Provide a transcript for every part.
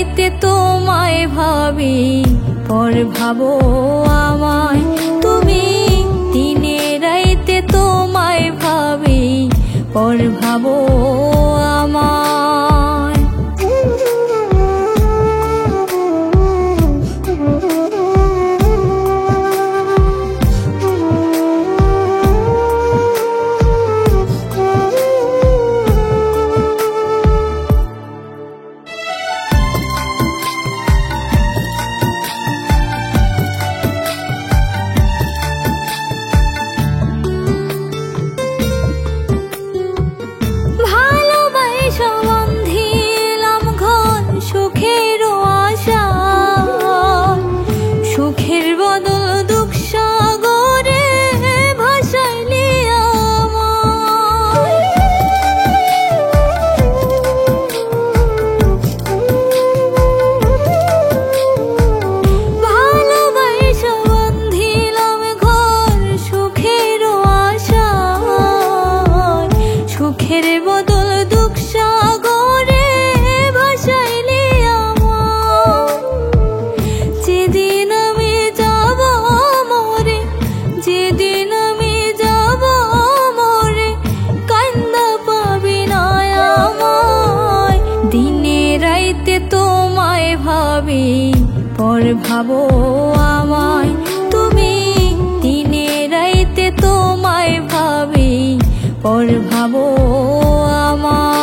রাইতে তোমায় ভাবি, পর ভাবো আমায় তুমি। দিনে রাইতে তোমায় ভাবি, পর ভাবো আমায়। বান্ধিলাম ঘর সুখের আশা, সুখের বদল দুঃখ সাগরে ভাসাইলি আমায়। ভালোবাসা বান্ধিলাম ঘর সুখের আশা, সুখের বদল দুঃখ সাগরে ভাসাইলি আমায়। যেদিন আমি যাব মরে, যেদিন আমি যাব মরে, কান্দা পাবি না আমায়। দিনে রাইতে তোমায় ভাবি, পর ভাবো আমায় তুমি। দিনে রাইতে তোমায় ভাবি, পর ভাবো আমায়।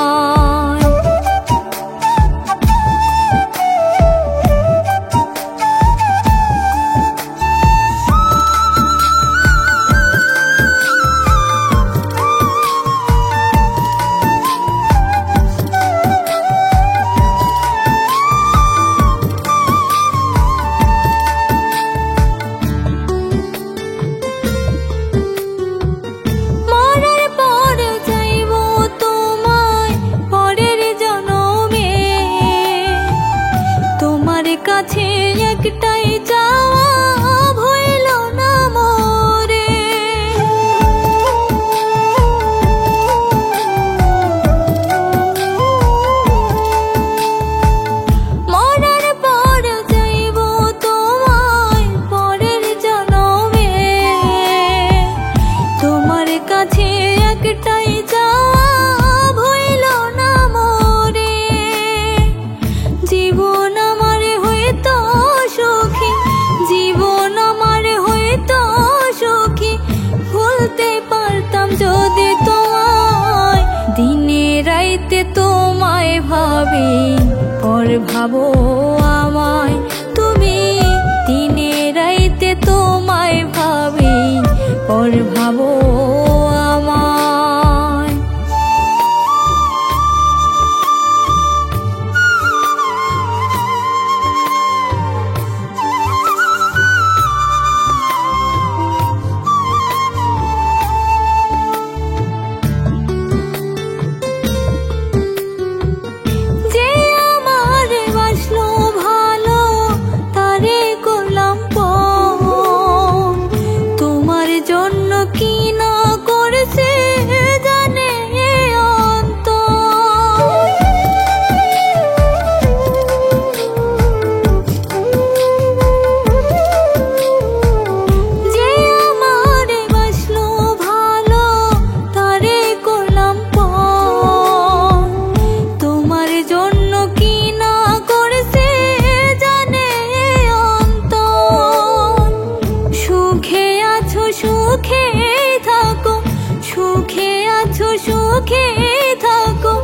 কাছে একটাই চাওয়া, ভইল না মোরে। মরার পর যাইব তোমায় পরের জনমে, তোমার কাছে একটাই চাওয়া, ভইল না মোরে। জীবন আমার হইতো সুখী, জীবন আমার হইতো সুখী, ভুলতে পারতাম যদি তোমায়। দিনে রাইতে তোমায় ভাবি, পর ভাবো আমায় তুমি। দিনে রাইতে তোমায় ভাবি, পর ভাবো আমায়। সুখে থাকো, সুখে আছো সুখে থাকো,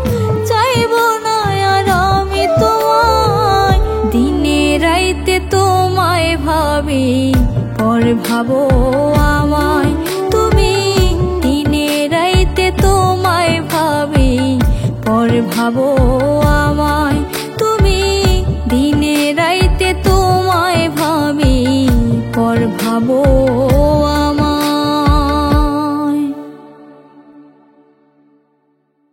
চাইব না আর আমি তোমায়। দিনে রাইতে তোমায় ভাবি, পর ভাবো আমায় তুমি। দিনে রাইতে তোমায় ভাবি, পর ভাবো আমায় তুমি। দিনে রাইতে তোমায় ভাবি, পর ভাবো।